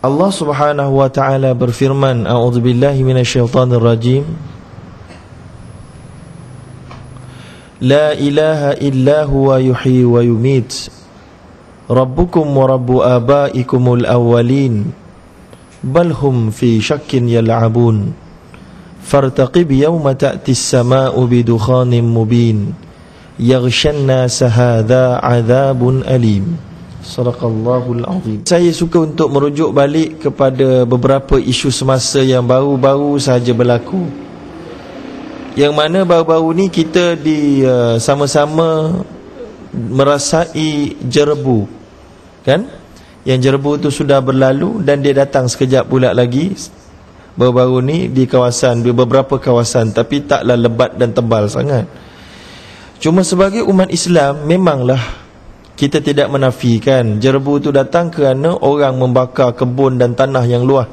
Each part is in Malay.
Allah Subhanahu wa taala berfirman, a'udzubillahi minasyaitonir rajim. La ilaha illa huwa yuhyi wa yumit. Rabbukum wa rabbu abaikumul awwalin. Bal hum fi syakkin yal'abun. Fartaqib yawma ta'tis sama'u bidukhanin mubin. Yaghshan nasa hadha 'adzabun alim. Sadaqallahul azim. Saya suka untuk merujuk balik kepada beberapa isu semasa yang baru-baru sahaja berlaku, yang mana baru-baru ni kita sama-sama merasai jerebu, kan? Yang jerebu tu sudah berlalu dan dia datang sekejap pula lagi baru-baru ni di beberapa kawasan, tapi taklah lebat dan tebal sangat. Cuma sebagai umat Islam, memanglah kita tidak menafikan jerebu itu datang kerana orang membakar kebun dan tanah yang luas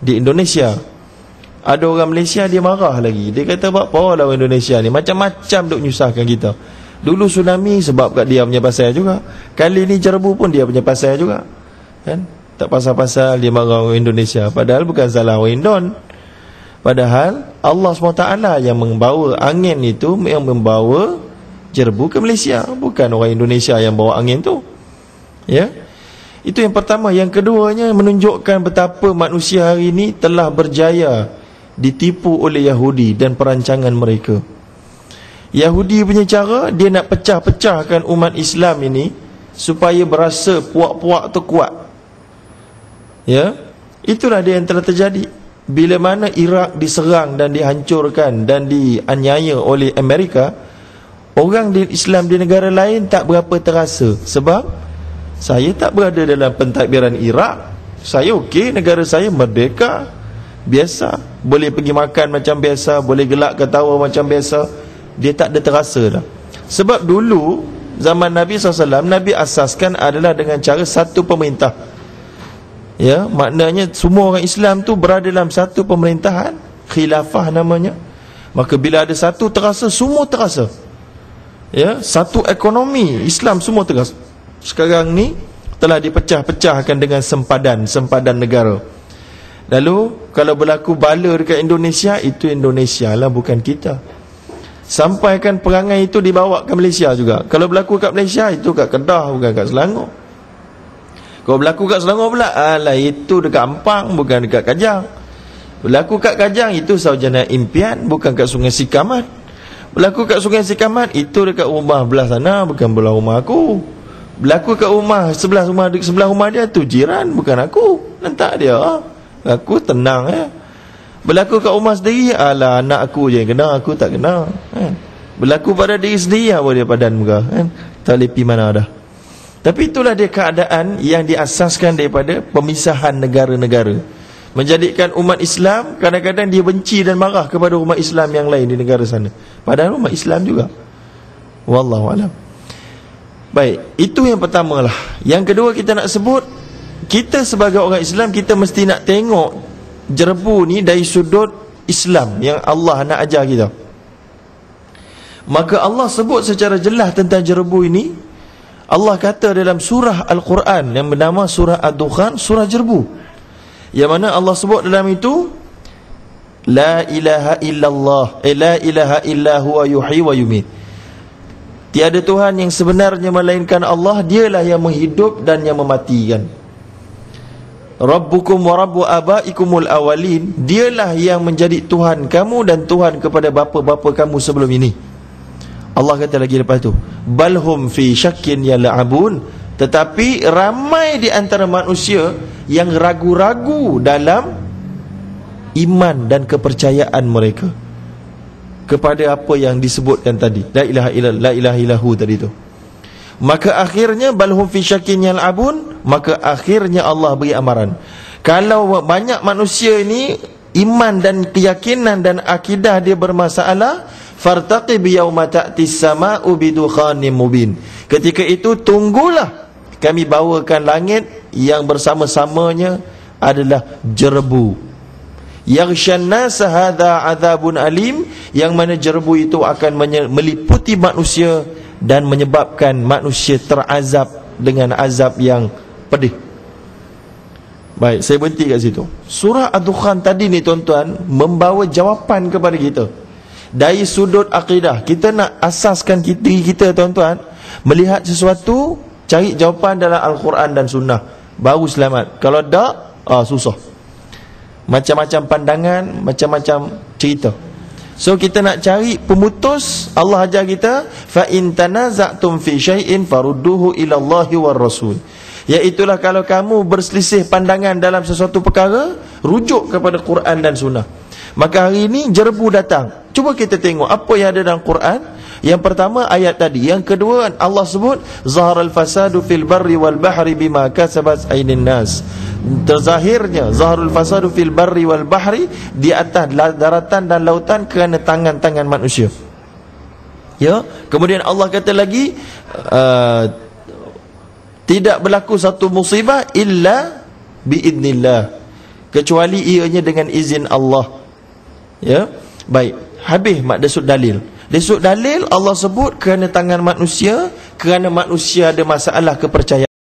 di Indonesia. Ada orang Malaysia dia marah lagi. Dia kata, apa lah orang Indonesia ni macam-macam duk nyusahkan kita. Dulu tsunami sebab kat dia punya pasal juga. Kali ni jerebu pun dia punya pasal juga, kan? Tak pasal-pasal dia marah orang Indonesia. Padahal bukan salah orang Indon. Padahal Allah SWT yang membawa angin itu, yang membawa jerebu ke Malaysia, bukan orang Indonesia yang bawa angin tu. Ya. Itu yang pertama. Yang keduanya, menunjukkan betapa manusia hari ini telah berjaya ditipu oleh Yahudi dan perancangan mereka. Yahudi punya cara, dia nak pecah-pecahkan umat Islam ini supaya berasa puak-puak tu kuat. Ya. Itulah dia yang telah terjadi. Bila mana Iraq diserang dan dihancurkan dan dianiaya oleh Amerika, orang di Islam di negara lain tak berapa terasa. Sebab saya tak berada dalam pentadbiran Iraq. Saya okey, negara saya merdeka, biasa, boleh pergi makan macam biasa, boleh gelak ketawa macam biasa. Dia tak ada terasa dah. Sebab dulu zaman Nabi SAW, Nabi asaskan adalah dengan cara satu pemerintah. Ya, maknanya semua orang Islam tu berada dalam satu pemerintahan, khilafah namanya. Maka bila ada satu terasa, semua terasa. Ya, satu ekonomi Islam semua tegas. Sekarang ni telah dipecah-pecahkan dengan sempadan negara. Lalu kalau berlaku bala dekat Indonesia, itu Indonesia lah, bukan kita. Sampaikan perangai itu dibawa ke Malaysia juga. Kalau berlaku kat Malaysia, itu kat Kedah, bukan kat Selangor. Kalau berlaku kat Selangor pula, alah itu dekat Ampang, bukan dekat Kajang. Berlaku kat Kajang, itu Sarjana Impian, bukan kat Sungai Sikamat. Berlaku kat Sungai Sikamat, itu dekat rumah belah sana, bukan belah rumah aku. Berlaku kat rumah sebelah rumah dia, tu jiran, bukan aku. Nantak dia, aku tenang ya. Berlaku kat rumah sendiri, alah anak aku je yang kena, aku tak kena, kan? Berlaku pada diri sendiri, apa dia padan muka, kan? Tak boleh pergi mana dah. Tapi itulah dia keadaan yang diasaskan daripada pemisahan negara-negara, menjadikan umat Islam kadang-kadang dia benci dan marah kepada umat Islam yang lain di negara sana, padahal umat Islam juga. Wallahu alam. Baik, itu yang pertama lah. Yang kedua kita nak sebut, kita sebagai orang Islam, kita mesti nak tengok jerebu ni dari sudut Islam yang Allah nak ajar kita. Maka Allah sebut secara jelas tentang jerebu ini. Allah kata dalam surah Al-Quran yang bernama surah Ad-Dukhan, surah jerebu, yang mana Allah sebut dalam itu, La ilaha illallah, la ilaha illa huwa yuhyi wa yumit. Tiada Tuhan yang sebenarnya melainkan Allah, dialah yang menghidup dan yang mematikan. Rabbukum wa rabbu abaikumul awalin, dialah yang menjadi Tuhan kamu dan Tuhan kepada bapa-bapa kamu sebelum ini. Allah kata lagi lepas tu, balhum fi syakkin yal'abun, tetapi ramai di antara manusia yang ragu-ragu dalam iman dan kepercayaan mereka kepada apa yang disebutkan tadi, la ilaha illahu tadi tu. Maka akhirnya balhum fi syakkin yal'abun, maka akhirnya Allah beri amaran, kalau banyak manusia ini iman dan keyakinan dan akidah dia bermasalah, fartaqib yauma ta'tis sama'u bidukhanin mubin, ketika itu tunggulah kami bawakan langit yang bersama-samanya adalah jerebu. Yaghshan nasa hadza adzabun alim, yang mana jerebu itu akan meliputi manusia dan menyebabkan manusia terazab dengan azab yang pedih. Baik, saya berhenti kat situ. Surah Ad-Dukhan tadi ni tuan-tuan membawa jawapan kepada kita. Dari sudut akidah, kita nak asaskan diri kita tuan-tuan, melihat sesuatu, cari jawapan dalam Al-Quran dan Sunnah, baru selamat. Kalau tak, susah. Macam-macam pandangan, macam-macam cerita. So kita nak cari pemutus. Allah ajar kita, fa in tanaza'tum fi syai'in farudduhu ila Allahi war Rasul. Iaitulah kalau kamu berselisih pandangan dalam sesuatu perkara, rujuk kepada Quran dan Sunnah. Maka hari ini jerbu datang. Cuba kita tengok apa yang ada dalam Quran. Yang pertama ayat tadi. Yang kedua Allah sebut zaharal fasadu fil barri wal bahri bima kasabat aydin nas. Terzahirnya zaharul fasadu fil barri wal bahri, di atas daratan dan lautan kerana tangan-tangan manusia. Ya, kemudian Allah kata lagi tidak berlaku satu musibah illa biidnillah, kecuali ianya dengan izin Allah. Ya, baik. Habis maksud dalil. Desud dalil Allah sebut kerana tangan manusia, kerana manusia ada masalah kepercayaan.